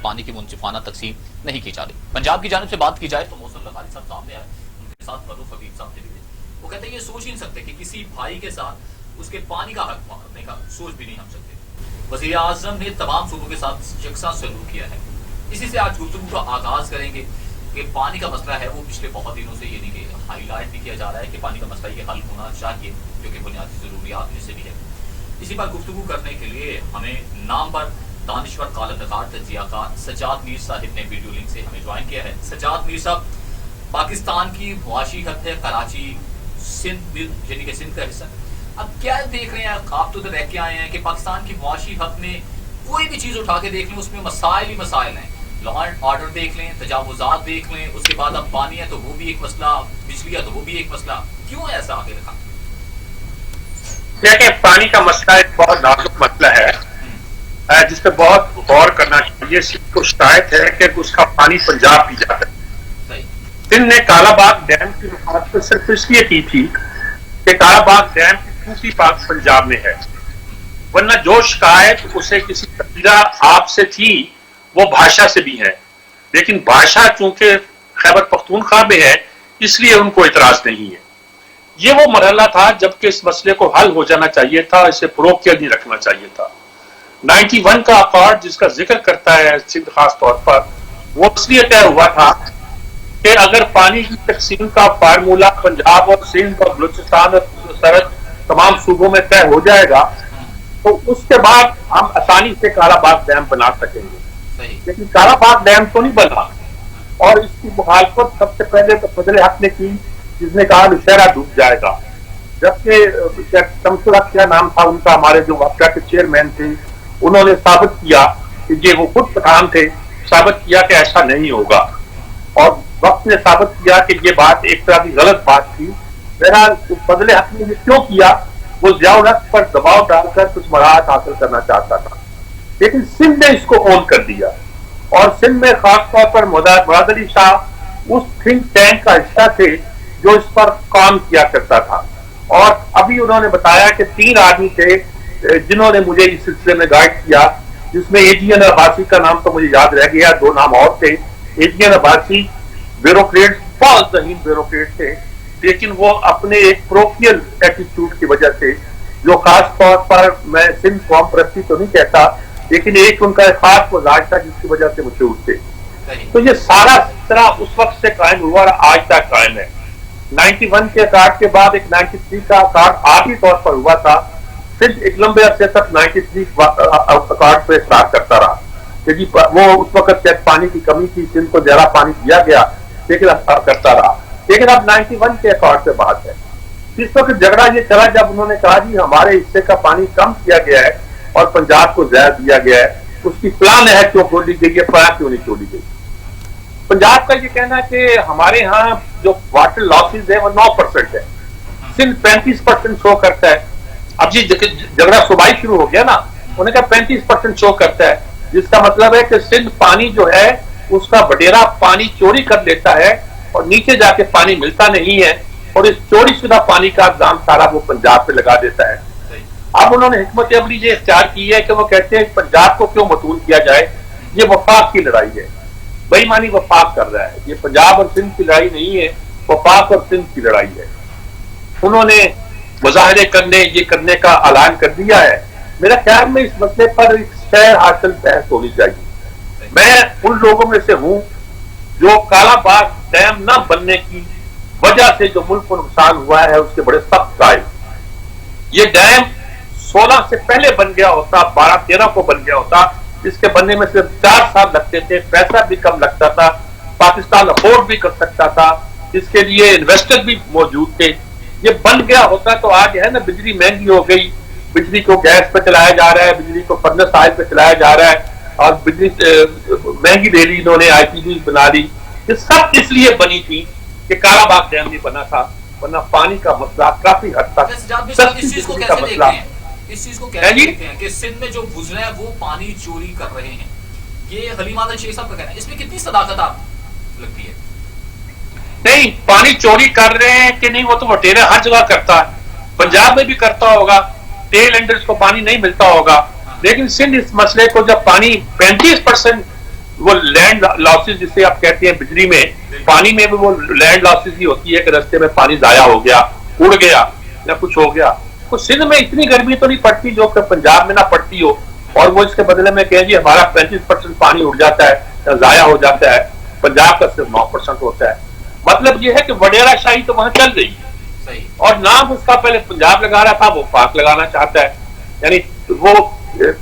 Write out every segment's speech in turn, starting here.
پانی کی منصفانہ تقسیم نہیں کی جا رہی. پنجاب کی جانب سے بات کی جائے تو محسن لغاری صاحب سامنے آئے, ان کے ساتھ فروخ حبیب صاحب بھی. وہ کہتے ہیں یہ سوچ ہی نہیں سکتے کہ کسی بھائی کے ساتھ اس کے پانی کا حق مانگنے کا سوچ بھی نہیں ہم سکتے. وزیر اعظم نے تمام صوبوں کے ساتھ یکساں سلوک کیا ہے. اسی سے آج گفتگو کا آغاز کریں گے کہ پانی کا مسئلہ ہے وہ پچھلے بہت دنوں سے یہ نہیں کہ ہائی لائٹ بھی کیا جا رہا ہے کہ پانی کا مسئلہ یہ حل ہونا چاہیے جو کہ بنیادی ضروریات میں سے بھی ہے. اسی پر گفتگو کرنے کے لیے ہمیں نامور دانشور کالم نگار تجزیہ کار سجاد میر صاحب نے ویڈیو لنک سے ہمیں جوائن کیا ہے. سجاد میر صاحب, پاکستان کی معاشی حد ہے کراچی سندھ یعنی کہ سندھ کا حصہ, اب کیا دیکھ رہے ہیں آپ؟ تو رہ کے آئے ہیں کہ پاکستان کی معاشی حد میں کوئی بھی چیز اٹھا کے دیکھ لیں اس میں مسائل ہی مسائل ہیں. لا اینڈ آرڈر دیکھ لیں, تجاوزات دیکھ لیں, اس کے بعد اب پانی ہے تو وہ بھی ایک مسئلہ, بجلی ہے تو وہ بھی ایک مسئلہ. کیوں ایسا آگے رکھا؟ دیکھیں, پانی کا مسئلہ ایک بہت نازک مسئلہ ہے جس پہ بہت غور کرنا چاہیے. صرف کو شکایت ہے کہ اس کا پانی پنجاب پی جاتا ہے. سندھ نے کالا باغ ڈیم کی مخالفت صرف اس لیے کی تھی کہ کالا باغ ڈیم کی پوری بات پنجاب میں ہے, ورنہ جو شکایت اسے کسی قبیلہ آپ سے تھی وہ بھاشا سے بھی ہے. لیکن بھاشا چونکہ خیبر پختونخوا میں ہے اس لیے ان کو اعتراض نہیں ہے. یہ وہ مرحلہ تھا جبکہ اس مسئلے کو حل ہو جانا چاہیے تھا, اسے فروغ کے نہیں رکھنا چاہیے تھا. 91 کا اکارڈ جس کا ذکر کرتا ہے سندھ خاص طور پر, وہ اس لیے طے ہوا تھا کہ اگر پانی کی تقسیم کا فارمولہ پنجاب اور سندھ اور بلوچستان اور سرحد تمام صوبوں میں طے ہو جائے گا تو اس کے بعد ہم آسانی سے کالا باغ ڈیم بنا سکیں گے. لیکن کالا باغ ڈیم تو نہیں بنا, اور اس کی مخالفت سب سے پہلے تو فضل حق نے کی جس نے کہا نوشہرہ ڈوب جائے گا. جبکہ شمس الحق کیا نام تھا ان کا, ہمارے جو وقت کے چیئرمین تھے, انہوں نے ثابت کیا کہ یہ وہ خود پٹھان تھے, ثابت کیا کہ ایسا نہیں ہوگا, اور وقت نے ثابت کیا کہ یہ بات ایک طرح کی غلط بات تھی. بہرحال فضل حق نے یہ کیوں کیا؟ وہ ضیاء الحق پر دباؤ ڈال کر کچھ مراحت حاصل کرنا چاہتا تھا. لیکن سندھ نے اس کو اون کر دیا, اور سندھ میں خاص طور پر مراد علی شاہ اس تھنک ٹینک کا حصہ تھے جو اس پر کام کیا کرتا تھا. اور ابھی انہوں نے بتایا کہ 3 آدمی تھے جنہوں نے مجھے اس سلسلے میں گائیڈ کیا, جس میں ایجین عباسی کا نام تو مجھے یاد رہ گیا, 2 نام اور تھے. ایجین عباسی بیوروکریٹ, بہت ذہین بیوروکریٹ تھے, لیکن وہ اپنے ایک پروفیشنل ایٹیٹیوڈ کی وجہ سے, جو خاص طور پر میں سندھ قوم پرستی تو نہیں کہتا, لیکن ایک ان کا خاص مزاج تھا جس کی وجہ سے مشہور تھے. تو یہ سارا طرح اس وقت سے قائم ہوا اور آج تک قائم ہے. 91 کے اکارڈ کے بعد ایک 93 کا اکارڈ آخری طور پر ہوا تھا. پھر ایک لمبے عرصے تک 93 اکارڈ پہ اصرار کرتا رہا کہ جی وہ اس وقت شاید پانی کی کمی تھی, سندھ کو زیادہ پانی دیا گیا, لیکن اصرار کرتا رہا. لیکن اب 91 کے اکارڈ پہ بات ہے. اس وقت جھگڑا یہ چلا جب انہوں نے کہا جی ہمارے حصے کا پانی کم کیا گیا ہے اور پنجاب کو زیادہ دیا گیا ہے, اس کی پلان ہے کیوں کھولی گئی ہے, پلان کیوں نہیں کھولی گئی. پنجاب کا یہ کہنا ہے کہ ہمارے ہاں جو واٹر لاسز ہے وہ 9% ہے, سندھ 35% شو کرتا ہے. اب یہ جھگڑا صوبائی شروع ہو گیا نا, انہوں نے کہا 35% شو کرتا ہے, جس کا مطلب ہے کہ سندھ پانی جو ہے اس کا بڈیرا پانی چوری کر لیتا ہے اور نیچے جا کے پانی ملتا نہیں ہے, اور اس چوری شدہ پانی کا الزام سارا وہ پنجاب پہ لگا دیتا ہے. اب انہوں نے حکمت عملی یہ اختیار کی ہے کہ وہ کہتے ہیں پنجاب کو کیوں متون کیا جائے, یہ وفاق کی لڑائی ہے. بے ایمانی وفاق کر رہا ہے, یہ پنجاب اور سندھ کی لڑائی نہیں ہے, وفاق اور سندھ کی لڑائی ہے. انہوں نے مظاہرے کرنے کا اعلان کر دیا ہے. میرا خیال میں اس مسئلے پر ایک سیر حاصل بحث ہونی چاہیے. میں ان لوگوں میں سے ہوں جو کالا باغ ڈیم نہ بننے کی وجہ سے جو ملک کو نقصان ہوا ہے اس کے بڑے سخت قائل. یہ ڈیم 16 سے پہلے بن گیا ہوتا, 12-13 کو بن گیا ہوتا, اس کے بننے میں صرف 4 سال لگتے تھے, پیسہ بھی کم لگتا تھا, پاکستان افورڈ بھی کر سکتا تھا, اس کے لیے انویسٹر بھی موجود تھے. یہ بن گیا ہوتا تو آج ہے نا بجلی مہنگی ہو گئی, بجلی کو گیس پہ چلایا جا رہا ہے, بجلی کو فرنس آئل پہ چلایا جا رہا ہے, اور بجلی مہنگی لے لی انہوں نے, آئی پی ڈی بنا لی. یہ سب اس لیے بنی تھی کہ کالا باغ ڈیم نہیں بنا تھا, ورنہ پانی کا مسئلہ کافی حد تک اس چیز کو کیسے دیکھتے ہیں کہ سندھ میں جو گزرے ہیں وہ پانی چوری کر رہے ہیں, یہ حلیم آدم شیخ صاحب کا کہنا ہے, اس میں کتنی صداقت آپ لگتی ہے؟ نہیں, پانی چوری کر رہے ہیں کہ نہیں وہ تو وٹیرا ہر جگہ کرتا ہے, پنجاب میں بھی کرتا ہوگا, ٹیل اینڈرز کو پانی نہیں ملتا ہوگا, لیکن سندھ اس مسئلے کو جب پانی 35% وہ لینڈ لاسز جسے آپ کہتے ہیں بجلی میں، پانی میں بھی وہ لینڈ لاسز ہی ہوتی ہے کہ رستے میں پانی ضائع ہو گیا، اڑ گیا یا کچھ ہو گیا. تو سندھ میں اتنی گرمی تو نہیں پڑتی جو کہ پنجاب میں نہ پڑتی ہو، اور وہ اس کے بدلے میں کہیں جی ہمارا 35% پانی اڑ جاتا ہے یا ضائع ہو جاتا ہے، پنجاب کا صرف 9% ہوتا ہے. مطلب یہ ہے کہ وڈیرا شاہی تو وہاں چل رہی ہے، اور نام اس کا پہلے پنجاب لگا رہا تھا، وہ پاک لگانا چاہتا ہے. یعنی وہ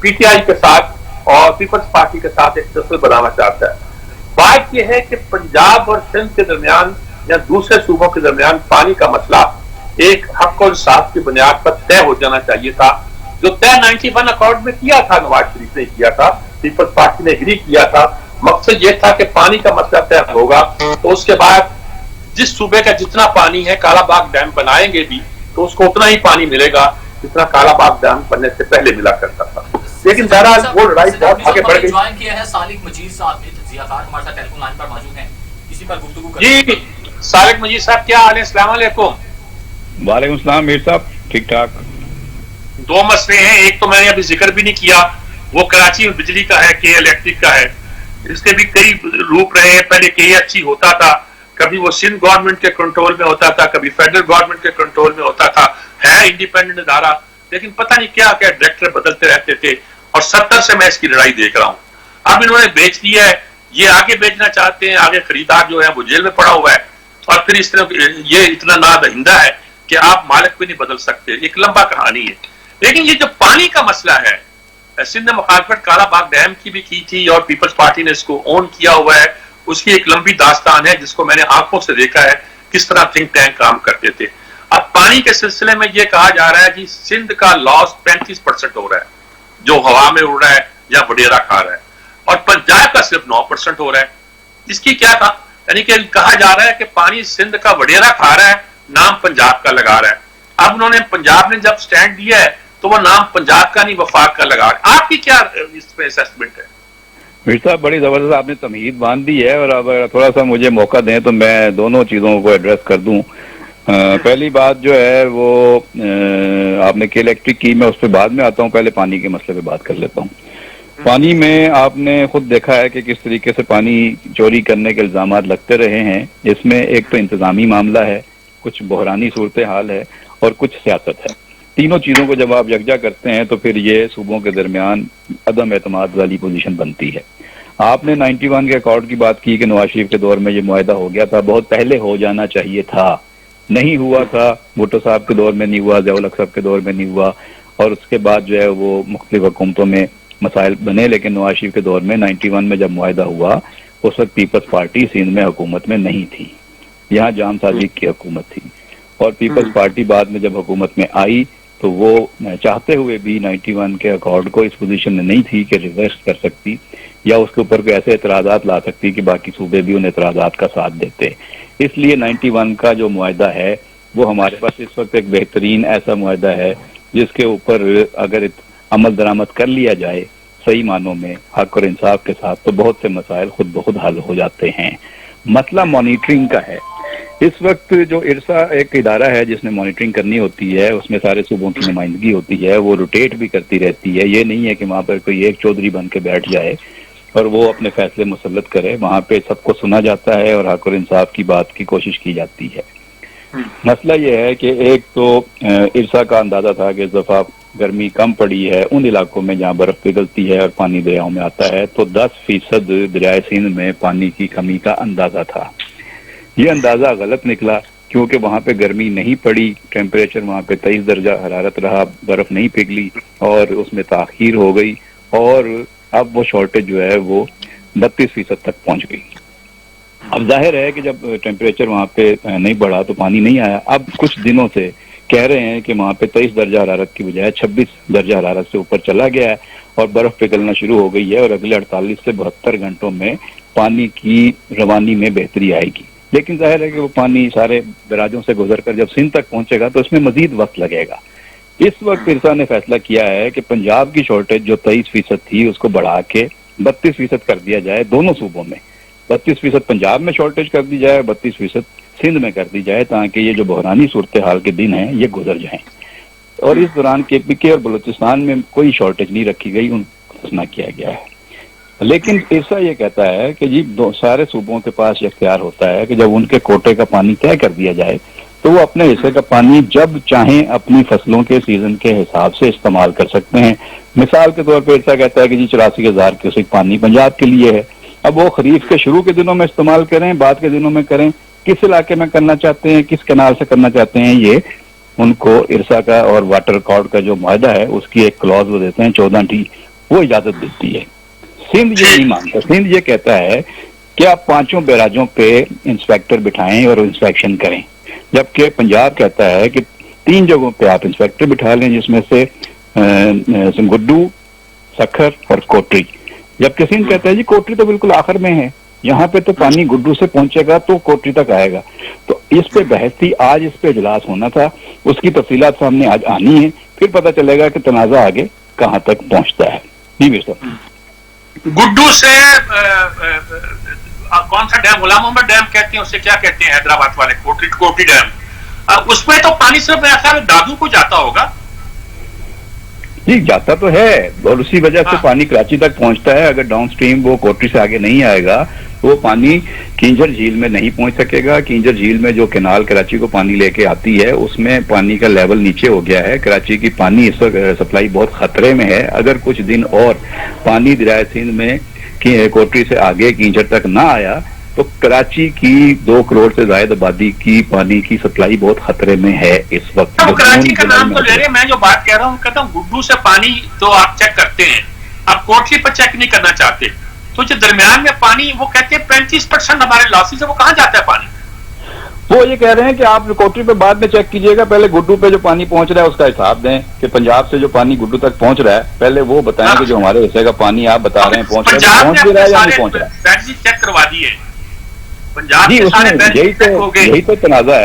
پی ٹی آئی کے ساتھ اور پیپلز پارٹی کے ساتھ ایک سلسلہ بنانا چاہتا ہے. بات یہ ہے کہ پنجاب اور سندھ کے درمیان یا دوسرے صوبوں کے درمیان پانی کا مسئلہ ایک حق و انصاف کی بنیاد پر طے ہو جانا چاہیے تھا، جو طے 91 اکارڈ میں کیا تھا، نواز شریف نے کیا تھا، پیپلز پارٹی نے اگری کیا تھا. مقصد یہ تھا کہ پانی کا مسئلہ طے ہوگا تو اس کے بعد جس صوبے کا جتنا پانی ہے کالا باغ ڈیم بنائیں گے بھی تو اس کو اتنا ہی پانی ملے گا جتنا کالا باغ ڈیم بننے سے پہلے ملا کرتا تھا. لیکن بہرحال وہ لڑائی بہت آگے بڑھ گئی. جوائن کیا ہے سالک مجید صاحب نے، تجزیہ کار ہمارے ساتھ ٹیلی فون لائن پر موجود ہیں، اسی پر گفتگو کریں. جی سالک مجید صاحب کیا حال ہے؟ السلام علیکم. وعلیکم السلام میر صاحب، ٹھیک ٹھاک. دو مسئلے ہیں، ایک تو میں نے ابھی ذکر بھی نہیں کیا، وہ کراچی میں بجلی کا ہے، کے الیکٹرک کا ہے. اس کے بھی کئی روپ رہے ہیں. پہلے کے اچھی ہوتا تھا، کبھی وہ سندھ گورنمنٹ کے کنٹرول میں ہوتا تھا، کبھی فیڈرل گورنمنٹ کے کنٹرول میں ہوتا تھا، ہے انڈیپینڈنٹ ادارہ، لیکن پتہ نہیں کیا کیا ڈائریکٹر بدلتے رہتے تھے. اور 70 سے میں اس کی لڑائی دیکھ رہا ہوں. اب انہوں نے بیچ دیا ہے، یہ آگے بیچنا چاہتے ہیں. آگے خریدار جو ہے وہ جیل میں پڑا ہوا ہے، اور پھر اس طرح یہ اتنا نادہندہ ہے کہ آپ مالک بھی نہیں بدل سکتے. ایک لمبا کہانی ہے. لیکن یہ جو پانی کا مسئلہ ہے، سندھ نے مخالفت کالا باغ ڈیم کی بھی کی تھی اور پیپلز پارٹی نے اس کو اون کیا ہوا ہے. اس کی ایک لمبی داستان ہے جس کو میں نے آنکھوں سے دیکھا ہے کس طرح تھنک ٹینک کام کرتے تھے. اب پانی کے سلسلے میں یہ کہا جا رہا ہے کہ سندھ کا لاس 35% ہو رہا ہے جو ہوا میں اڑ رہا ہے یا وڈیرا کھا رہا ہے، اور پنجاب کا صرف 9% ہو رہا ہے. اس کی کیا تھا؟ یعنی کہ کہا جا رہا ہے کہ پانی سندھ کا وڈیرا کھا رہا ہے، نام پنجاب کا لگا رہا ہے. اب انہوں نے پنجاب نے جب سٹینڈ دیا ہے تو وہ نام پنجاب کا نہیں وفاق کا لگا رہا ہے. آپ کی کیا اس پہ اسسمنٹ ہے؟ میر صاحب بڑی زبردست آپ نے تمہید باندھ دی ہے، اور اب تھوڑا سا مجھے موقع دیں تو میں دونوں چیزوں کو ایڈریس کر دوں. پہلی بات جو ہے وہ آپ نے کے الیکٹرک کی، میں اس پہ بعد میں آتا ہوں، پہلے پانی کے مسئلے پہ بات کر لیتا ہوں. پانی میں آپ نے خود دیکھا ہے کہ کس طریقے سے پانی چوری کرنے کے الزامات لگتے رہے ہیں. اس میں ایک تو انتظامی معاملہ ہے، کچھ بحرانی صورتحال ہے، اور کچھ سیاست ہے. تینوں چیزوں کو جب آپ یکجا کرتے ہیں تو پھر یہ صوبوں کے درمیان عدم اعتماد والی پوزیشن بنتی ہے. آپ نے 91 کے اکارڈ کی بات کی کہ نواز شریف کے دور میں یہ معاہدہ ہو گیا تھا، بہت پہلے ہو جانا چاہیے تھا، نہیں ہوا تھا. بھٹو صاحب کے دور میں نہیں ہوا، ضیاء الحق صاحب کے دور میں نہیں ہوا، اور اس کے بعد جو ہے وہ مختلف حکومتوں میں مسائل بنے. لیکن نواز شریف کے دور میں 91 میں جب معاہدہ ہوا اس وقت پیپلز پارٹی سندھ میں حکومت میں نہیں تھی، یہاں جان صادق کی حکومت تھی. اور پیپلز پارٹی بعد میں جب حکومت میں آئی تو وہ چاہتے ہوئے بھی 91 کے اکارڈ کو اس پوزیشن میں نہیں تھی کہ ریورس کر سکتی یا اس کے اوپر کوئی ایسے اعتراضات لا سکتی کہ باقی صوبے بھی ان اعتراضات کا ساتھ دیتے. اس لیے 91 کا جو معاہدہ ہے وہ ہمارے پاس اس وقت ایک بہترین ایسا معاہدہ ہے جس کے اوپر اگر عمل درآمد کر لیا جائے صحیح معنوں میں حق اور انصاف کے ساتھ تو بہت سے مسائل خود بخود حل ہو جاتے ہیں. مسئلہ مانیٹرنگ کا ہے. اس وقت جو ارسا ایک ادارہ ہے جس نے مانیٹرنگ کرنی ہوتی ہے، اس میں سارے صوبوں کی نمائندگی ہوتی ہے، وہ روٹیٹ بھی کرتی رہتی ہے. یہ نہیں ہے کہ وہاں پر کوئی ایک چودھری بن کے بیٹھ جائے اور وہ اپنے فیصلے مسلط کرے. وہاں پہ سب کو سنا جاتا ہے اور حق اور انصاف کی بات کی کوشش کی جاتی ہے. مسئلہ یہ ہے کہ ایک تو ارسا کا اندازہ تھا کہ اس دفعہ گرمی کم پڑی ہے ان علاقوں میں جہاں برف پگھلتی ہے اور پانی دریاؤں میں آتا ہے، تو 10% دریائے سندھ میں پانی کی کمی کا اندازہ تھا. یہ اندازہ غلط نکلا کیونکہ وہاں پہ گرمی نہیں پڑی، ٹیمپریچر وہاں پہ 23 درجہ حرارت رہا، برف نہیں پگھلی اور اس میں تاخیر ہو گئی، اور اب وہ شارٹیج جو ہے وہ 32% تک پہنچ گئی. اب ظاہر ہے کہ جب ٹیمپریچر وہاں پہ نہیں بڑھا تو پانی نہیں آیا. اب کچھ دنوں سے کہہ رہے ہیں کہ وہاں پہ 23 درجہ حرارت کی بجائے 26 درجہ حرارت سے اوپر چلا گیا ہے اور برف پگھلنا شروع ہو گئی ہے، اور اگلے 48 سے 72 گھنٹوں میں پانی کی روانی میں بہتری آئے گی. لیکن ظاہر ہے کہ وہ پانی سارے دراجوں سے گزر کر جب سندھ تک پہنچے گا تو اس میں مزید وقت لگے گا. اس وقت ارسا نے فیصلہ کیا ہے کہ پنجاب کی شارٹیج جو 23% تھی اس کو بڑھا کے 32% کر دیا جائے. دونوں صوبوں میں 32% پنجاب میں شارٹیج کر دی جائے، 32% سندھ میں کر دی جائے، تاکہ یہ جو بحرانی صورتحال کے دن ہیں یہ گزر جائیں. اور اس دوران کے پی کے اور بلوچستان میں کوئی شارٹیج نہیں رکھی گئی، ان کو نہ کیا گیا ہے. لیکن ایسا یہ کہتا ہے کہ جی سارے صوبوں کے پاس یہ اختیار ہوتا ہے کہ جب ان کے کوٹے کا پانی طے کر دیا جائے تو وہ اپنے حصے کا پانی جب چاہیں اپنی فصلوں کے سیزن کے حساب سے استعمال کر سکتے ہیں. مثال کے طور پہ ایسا کہتا ہے کہ جی 84,000 کیوسک پانی پنجاب کے لیے ہے. اب وہ خریف کے شروع کے دنوں میں استعمال کریں، بعد کے دنوں میں کریں، کس علاقے میں کرنا چاہتے ہیں، کس کنال سے کرنا چاہتے ہیں، یہ ان کو ارسا کا اور واٹر ریکارڈ کا جو معاہدہ ہے اس کی ایک کلوز وہ دیتے ہیں 14 وہ اجازت دیتی ہے. سندھ یہ نہیں مانتا. سندھ یہ کہتا ہے کہ آپ 5 بیراجوں پہ انسپیکٹر بٹھائیں اور انسپیکشن کریں، جبکہ پنجاب کہتا ہے کہ 3 جگہوں پہ آپ انسپیکٹر بٹھا لیں، جس میں سے گڈو، سکھر اور کوٹری. جبکہ سندھ کہتا ہے جی کوٹری تو بالکل آخر میں ہے، یہاں پہ تو پانی گڈو سے پہنچے گا تو کوٹری تک آئے گا. تو اس پہ بحث تھی، آج اس پہ اجلاس ہونا تھا، اس کی تفصیلات سامنے آج آنی ہے، پھر پتہ چلے گا کہ تنازع آگے کہاں تک پہنچتا ہے. جی میر صاحب، گڈو سے کون سا ڈیم، غلام محمد ڈیم کہتے ہیں، اسے کیا کہتے ہیں حیدرآباد والے، کوٹری ڈیم، اس میں تو پانی صرف میرا خیال دادو کو جاتا ہوگا. جی جاتا تو ہے، اور اسی وجہ سے پانی کراچی تک پہنچتا ہے. اگر ڈاؤن سٹریم وہ کوٹری سے آگے نہیں آئے گا تو وہ پانی کینجر جھیل میں نہیں پہنچ سکے گا. کینجر جھیل میں جو کینال کراچی کو پانی لے کے آتی ہے اس میں پانی کا لیول نیچے ہو گیا ہے. کراچی کی پانی اس وقت سپلائی بہت خطرے میں ہے. اگر کچھ دن اور پانی دریائے سندھ میں کوٹری سے آگے کینجر تک نہ آیا تو کراچی کی 2 کروڑ سے زائد آبادی کی پانی کی سپلائی بہت خطرے میں ہے اس وقت. کراچی کا نام تو لے رہے ہیں، میں جو بات کہہ رہا ہوں کہتا ہوں گڈو سے پانی تو آپ چیک کرتے ہیں، آپ کوٹری پر چیک نہیں کرنا چاہتے، تو جو درمیان میں پانی وہ کہتے ہیں 35% ہمارے لاسز ہے، وہ کہاں جاتا ہے پانی؟ وہ یہ کہہ رہے ہیں کہ آپ کوٹری پہ بعد میں چیک کیجئے گا، پہلے گڈو پہ جو پانی پہنچ رہا ہے اس کا حساب دیں کہ پنجاب سے جو پانی گڈو تک پہنچ رہا ہے پہلے وہ بتائیں کہ جو ہمارے حصے کا پانی آپ بتا رہے ہیں پہنچ رہا ہے، پہنچ بھی رہا ہے یا نہیں پہنچ رہا ہے. چیک کروا دیے جی اس میں یہی تو تنازع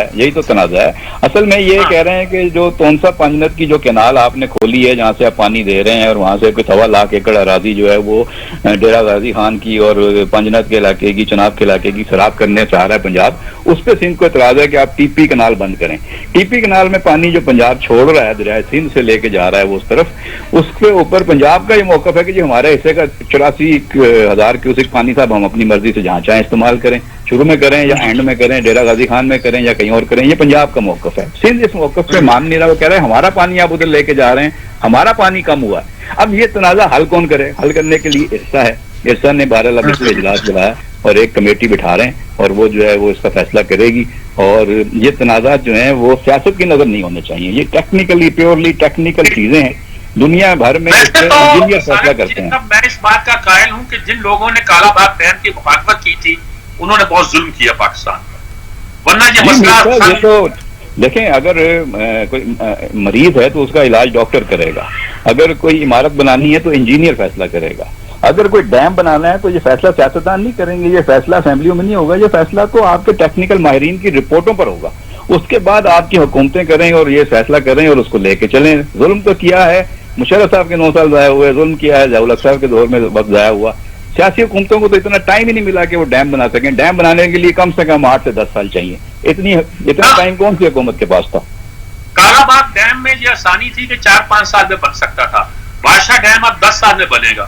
ہے. اصل میں یہ کہہ رہے ہیں کہ جو تونسا پانجنت کی جو کینال آپ نے کھولی ہے جہاں سے آپ پانی دے رہے ہیں اور وہاں سے کوئی 1.25 لاکھ ایکڑ اراضی جو ہے وہ ڈیرہ غازی خان کی اور پانجنت کے علاقے کی، چناب کے علاقے کی سیراب کرنے چاہ رہا ہے پنجاب، اس پہ سندھ کو اعتراض ہے کہ آپ ٹی پی کینال بند کریں. ٹی پی کینال میں پانی جو پنجاب چھوڑ رہا ہے دریائے سندھ سے لے کے جا رہا ہے وہ اس طرف، اس کے اوپر پنجاب کا یہ موقف ہے کہ جو ہمارے حصے کا 84,000 کیوسک پانی صاحب ہم اپنی مرضی سے جہاں چاہیں استعمال کریں، شروع میں کریں یا اینڈ میں کریں، ڈیرہ غازی خان میں کریں یا کہیں اور کریں، یہ پنجاب کا موقف ہے. سندھ اس موقف پہ مان نہیں رہا، وہ کہہ رہے ہیں ہمارا پانی آپ ادھر لے کے جا رہے ہیں، ہمارا پانی کم ہوا ہے. اب یہ تنازع حل کون کرے؟ حل کرنے کے لیے ارسا ہے. ارسا نے 12 لاکھ کا اجلاس بلایا اور ایک کمیٹی بٹھا رہے ہیں اور وہ جو ہے وہ اس کا فیصلہ کرے گی. اور یہ تنازعات جو ہیں وہ سیاست کی نظر نہیں ہونے چاہیے، یہ ٹیکنیکلی پیورلی ٹیکنیکل چیزیں ہیں. دنیا بھر میں انجینئر فیصلہ کرتے ہیں. میں اس بات کا قائل ہوں کہ جن لوگوں نے کالا باغ ڈیم کی مخالفت کی تھی انہوں نے بہت ظلم کیا پاکستان پر، ورنہ یہ مسئلہ تو دیکھیں اگر کوئی مریض ہے تو اس کا علاج ڈاکٹر کرے گا، اگر کوئی عمارت بنانی ہے تو انجینئر فیصلہ کرے گا، اگر کوئی ڈیم بنانا ہے تو یہ فیصلہ سیاستدان نہیں کریں گے، یہ فیصلہ اسمبلیوں میں نہیں ہوگا، یہ فیصلہ تو آپ کے ٹیکنیکل ماہرین کی رپورٹوں پر ہوگا. اس کے بعد آپ کی حکومتیں کریں اور یہ فیصلہ کریں اور اس کو لے کے چلیں. ظلم تو کیا ہے، مشرف صاحب کے 9 سال ضائع ہوئے، ظلم کیا ہے ضیاء الحق صاحب کے دور میں وقت ضائع ہوا. سیاسی حکومتوں کو تو اتنا ٹائم ہی نہیں ملا کہ وہ ڈیم بنا سکیں. ڈیم بنانے کے لیے کم سے کم 8 سے 10 سال چاہیے. اتنا ٹائم کون سی حکومت کے پاس تھا؟ کالا باغ ڈیم میں یہ آسانی تھی کہ 4-5 سال میں بن سکتا تھا. بادشاہ ڈیم اب 10 سال میں بنے گا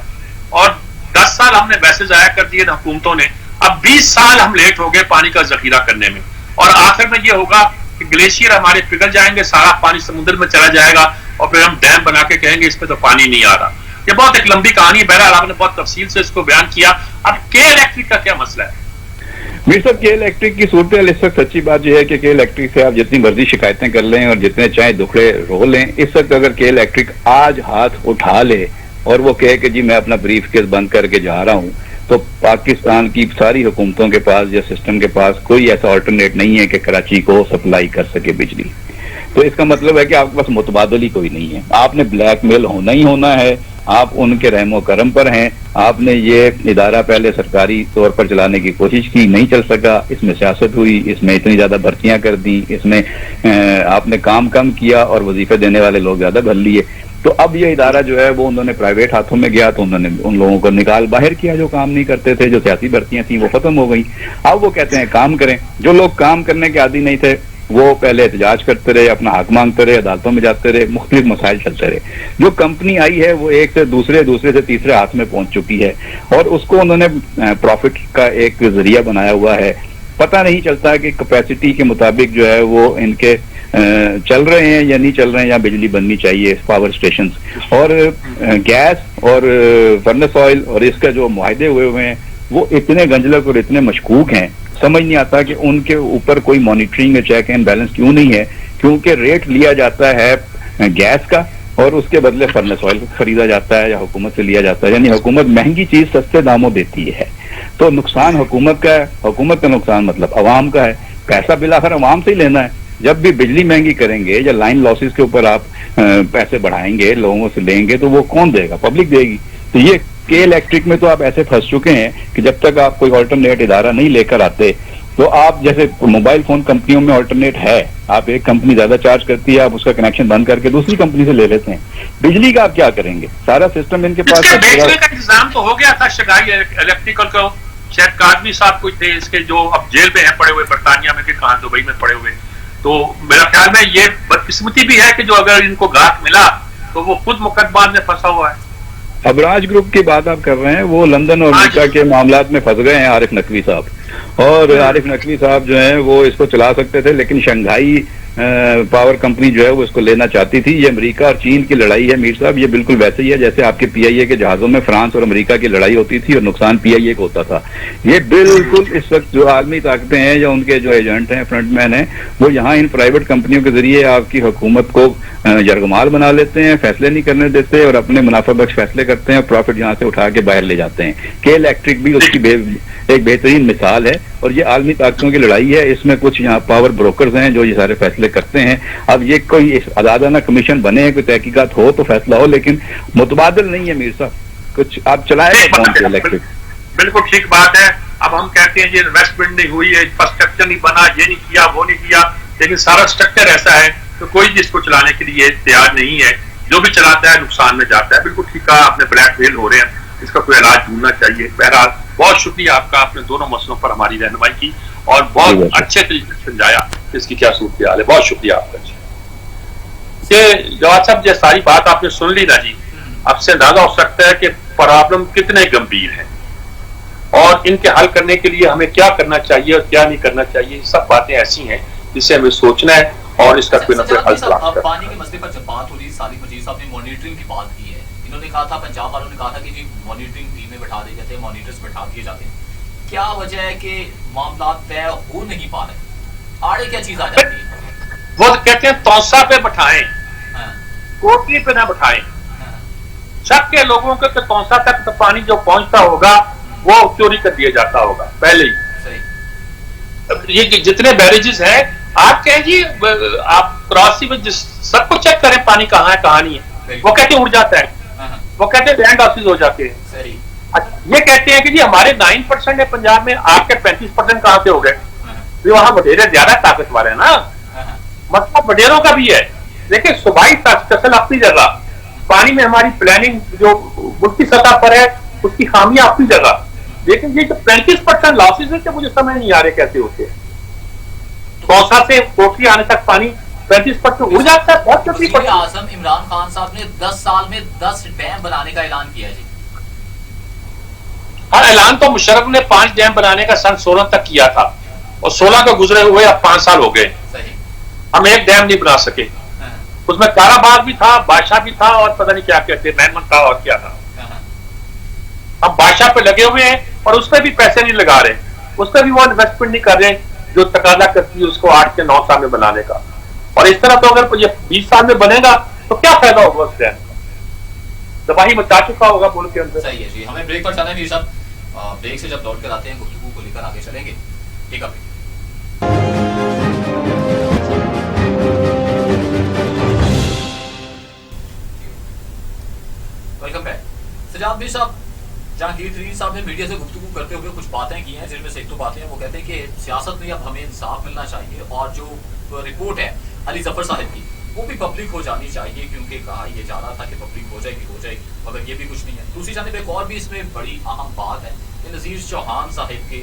اور 10 سال ہم نے ویسے ضائع کر دیے حکومتوں نے. اب 20 سال ہم لیٹ ہو گئے پانی کا ذخیرہ کرنے میں، اور آخر میں یہ ہوگا کہ گلیشیئر ہمارے پگھل جائیں گے، سارا پانی سمندر میں چلا جائے گا اور پھر ہم ڈیم بنا کے کہیں گے اس پہ تو پانی نہیں آ رہا. یہ بہت ایک لمبی کہانی ہے، بہرحال آپ نے بہت تفصیل سے اس کو بیان کیا. اب کے الیکٹرک کا کیا مسئلہ ہے؟ میر صاحب کے الیکٹرک کی صورتحال اس وقت سچی بات یہ ہے کہ کے الیکٹرک سے آپ جتنی مرضی شکایتیں کر لیں اور جتنے چاہیں دکھڑے رو لیں، اس وقت اگر کے الیکٹرک آج ہاتھ اٹھا لے اور وہ کہے کہ جی میں اپنا بریف کیس بند کر کے جا رہا ہوں، تو پاکستان کی ساری حکومتوں کے پاس یا سسٹم کے پاس کوئی ایسا آلٹرنیٹ نہیں ہے کہ کراچی کو سپلائی کر سکے بجلی. تو اس کا مطلب ہے کہ آپ کے پاس متبادل ہی کوئی نہیں ہے. آپ نے بلیک میل ہونا ہی ہونا ہے، آپ ان کے رحم و کرم پر ہیں. آپ نے یہ ادارہ پہلے سرکاری طور پر چلانے کی کوشش کی، نہیں چل سکا، اس میں سیاست ہوئی، اس میں اتنی زیادہ بھرتیاں کر دی، اس میں آپ نے کام کم کیا اور وظیفے دینے والے لوگ زیادہ بھر لیے. تو اب یہ ادارہ جو ہے وہ انہوں نے پرائیویٹ ہاتھوں میں گیا تو انہوں نے ان لوگوں کو نکال باہر کیا جو کام نہیں کرتے تھے، جو سیاسی بھرتیاں تھیں وہ ختم ہو گئیں. اب وہ کہتے ہیں کام کریں. جو لوگ کام کرنے کے عادی نہیں تھے وہ پہلے احتجاج کرتے رہے, اپنا حق مانگتے رہے, عدالتوں میں جاتے رہے, مختلف مسائل چلتے رہے. جو کمپنی آئی ہے وہ ایک سے دوسرے سے تیسرے ہاتھ میں پہنچ چکی ہے, اور اس کو انہوں نے پروفٹ کا ایک ذریعہ بنایا ہوا ہے. پتہ نہیں چلتا کہ کیپیسٹی کے مطابق جو ہے وہ ان کے چل رہے ہیں یا نہیں چل رہے ہیں, یا بجلی بننی چاہیے پاور اسٹیشنز. اور گیس اور فرنس آئل اور اس کا جو معاہدے ہوئے ہیں وہ اتنے گنجلک اور اتنے مشکوک ہیں, سمجھ نہیں آتا کہ ان کے اوپر کوئی مانیٹرنگ یا چیک اینڈ بیلنس کیوں نہیں ہے. کیونکہ ریٹ لیا جاتا ہے گیس کا اور اس کے بدلے فرنس آئل خریدا جاتا ہے یا حکومت سے لیا جاتا ہے, یعنی حکومت مہنگی چیز سستے داموں دیتی ہے. تو نقصان حکومت کا ہے, حکومت کا نقصان مطلب عوام کا ہے. پیسہ بالآخر عوام سے ہی لینا ہے. جب بھی بجلی مہنگی کریں گے یا لائن لاسز کے اوپر آپ پیسے بڑھائیں گے, لوگوں سے لیں گے, تو وہ کون دے گا؟ پبلک دے گی. تو یہ کے الیکٹرک میں تو آپ ایسے پھنس چکے ہیں کہ جب تک آپ کوئی آلٹرنیٹ ادارہ نہیں لے کر آتے, تو آپ جیسے موبائل فون کمپنیوں میں آلٹرنیٹ ہے, آپ ایک کمپنی زیادہ چارج کرتی ہے, آپ اس کا کنیکشن بند کر کے دوسری کمپنی سے لے لیتے ہیں. بجلی کا آپ کیا کریں گے؟ سارا سسٹم ان کے پاس بیچنے کا انتظام تو ہو گیا تھا شگائی الیکٹریکل کو. شاید کاظمی صاحب کوئی تھے اس کے جو اب جیل میں ہیں پڑے ہوئے, برطانیہ میں کہ کہاں دبئی میں پڑے ہوئے. تو میرا خیال میں یہ بدقسمتی بھی ہے کہ جو اگر ان کو گاٹ ملا تو وہ خود مقدمات میں پھنسا ہوا ہے. ابراج گروپ کی بات آپ کر رہے ہیں, وہ لندن اور امریکہ کے معاملات میں پھنس گئے ہیں عارف نقوی صاحب. اور عارف نقوی صاحب جو ہیں وہ اس کو چلا سکتے تھے, لیکن شنگھائی پاور کمپنی جو ہے وہ اس کو لینا چاہتی تھی. یہ امریکہ اور چین کی لڑائی ہے میر صاحب, یہ بالکل ویسے ہی ہے جیسے آپ کے پی آئی اے کے جہازوں میں فرانس اور امریکہ کی لڑائی ہوتی تھی اور نقصان پی آئی اے کو ہوتا تھا. یہ بالکل اس وقت جو عالمی طاقتیں ہیں یا ان کے جو ایجنٹ ہیں, فرنٹ مین ہیں, وہ یہاں ان پرائیویٹ کمپنیوں کے ذریعے آپ کی حکومت کو یرغمال بنا لیتے ہیں, فیصلے نہیں کرنے دیتے اور اپنے منافع بخش فیصلے کرتے ہیں, پروفٹ یہاں سے اٹھا کے باہر لے جاتے ہیں. کے الیکٹرک بھی اس کی ایک بہترین مثال ہے. اور یہ عالمی طاقتوں کی لڑائی ہے, اس میں کچھ یہاں پاور بروکرز ہیں جو یہ سارے فیصلے کرتے ہیں. اب یہ کوئی عدالتانہ کمیشن بنے, کوئی تحقیقات ہو تو فیصلہ ہو, لیکن متبادل نہیں ہے میر صاحب. کچھ آپ چلائیں گے الیکٹرک. بالکل ٹھیک بات ہے. اب ہم کہتے ہیں یہ انویسٹمنٹ نہیں ہوئی ہے, انفراسٹرکچر نہیں بنا, یہ نہیں کیا, وہ نہیں کیا, لیکن سارا اسٹرکچر ایسا ہے تو کوئی بھی اس کو چلانے کے لیے تیار نہیں ہے. جو بھی چلاتا ہے نقصان میں جاتا ہے. بالکل ٹھیک کہا آپ نے, بلیک میل ہو رہے ہیں, اس کا کوئی علاج ڈھونڈنا چاہیے. بہرحال بہت شکریہ آپ کا, آپ نے دونوں مسئلوں پر ہماری رہنمائی کی اور بہت اچھے طریقے سے سمجھایا اس کی کیا صورتحال ہے. بہت شکریہ آپ کا. جواد صاحب, یہ ساری بات آپ نے سن لی نا جی, اب سے اندازہ ہو سکتا ہے کہ پرابلم کتنے گمبھیر ہیں اور ان کے حل کرنے کے لیے ہمیں کیا کرنا چاہیے اور کیا نہیں کرنا چاہیے. سب باتیں ایسی ہیں جس سے ہمیں سوچنا ہے اور اس کا کوئی نہ کوئی حل تلاش کرنا ہے. پانی کے مسئلے پر جب بات ہو رہی, سالم مجید صاحب نے مانیٹرنگ کی بات کی ہے. انہوں نے کہا تھا, پنجاب والوں نے کہا تھا کہ جی مانیٹرنگ ٹیمیں بٹھا دی جاتے ہیں, مانیٹرز بٹھا دیے جاتے ہیں. کیا وجہ ہے کہ معاملات طے ہو نہیں پا رہے؟ آڑے کیا چیز آ جاتی ہے؟ وہ کہتے ہیں توسا پہ بٹھائیں, کوٹلی پہ نہ بٹھائیں. شک کے لوگوں کے تو توسا تک تو پانی جو پہنچتا ہوگا وہ چوری کر دیا جاتا ہوگا پہلے ہی. یہ جتنے بیریجز ہیں آپ کہیں جی, آپ کراسی میں سب کو چیک کریں پانی کہاں ہے کہاں نہیں ہے, وہ کہتے ہیں اڑ جاتا ہے, وہ کہتے ہیں لینڈ آفیس ہو جاتے ہیں. یہ کہتے ہیں کہ جی ہمارے 9% ہے پنجاب میں, آپ کے 35% کہاں سے ہو گئے؟ وہاں وڈیرے زیادہ طاقتور ہیں نا, مطلب وڈیروں کا بھی ہے. لیکن صوبائی فصل اپنی جگہ, پانی میں ہماری پلاننگ جو ملک کی سطح پر ہے اس کی خامیاں اپنی جگہ, لیکن یہ جو 35% لاسز ہے کہ مجھے سمجھ نہیں آ رہے کیسے ہوتے ہیں. کوسا سے کوٹلی آنے تک پانی 35% اڑ جاتا ہے. بہت وزیر اعظم عمران خان صاحب نے 10 سال میں 10 ڈیم بنانے کا اعلان کیا جی. ہاں, اعلان تو مشرف نے 5 ڈیم بنانے کا سن 16 تک کیا تھا اور 16 کا گزرے ہوئے اب 5 سال ہو گئے. ہم ایک ڈیم نہیں بنا سکے. اس میں کارا باغ بھی تھا, بادشاہ بھی تھا, اور پتہ نہیں کیا کہتے, مہمن تھا, اور کیا تھا. اب بادشاہ پہ لگے ہوئے ہیں اور اس پہ بھی پیسے نہیں لگا رہے, اس پہ بھی وہ انویسٹمنٹ نہیں کر رہے جو تقاضا کرتی ہے اس کو 8 سے 9 سال میں بنانے کا. اور اس طرح تو اگر یہ 20 سال میں بنے گا تو کیا فائدہ ہوگا اس ڈیم کا؟ تباہی مچا چکا ہوگا ملک کے اندر. صحیح ہے جی. ہمیں بریک پر جانا ہے میر صاحب, بریک سے جب لوٹ کر آتے ہیں گفتگو کو لے کر آگے چلیں گے. ٹھیک ہے, ویلکم بیک. سجاد میر صاحب, جہانگیر ترین صاحب نے میڈیا سے گفتگو کرتے ہوئے کچھ باتیں کی ہیں, جن میں سے ایک دو باتیں ہیں وہ کہتے ہیں کہ سیاست میں اب ہمیں انصاف ملنا چاہیے, اور جو رپورٹ ہے علی ظفر صاحب کی وہ بھی پبلک ہو جانی چاہیے, کیونکہ کہا یہ جا رہا تھا کہ پبلک ہو جائے گی, مگر یہ بھی کچھ نہیں ہے. دوسری جانب ایک اور بھی اس میں بڑی اہم بات ہے کہ نذیر چوہان صاحب کے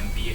MPA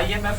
IMF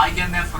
IMF,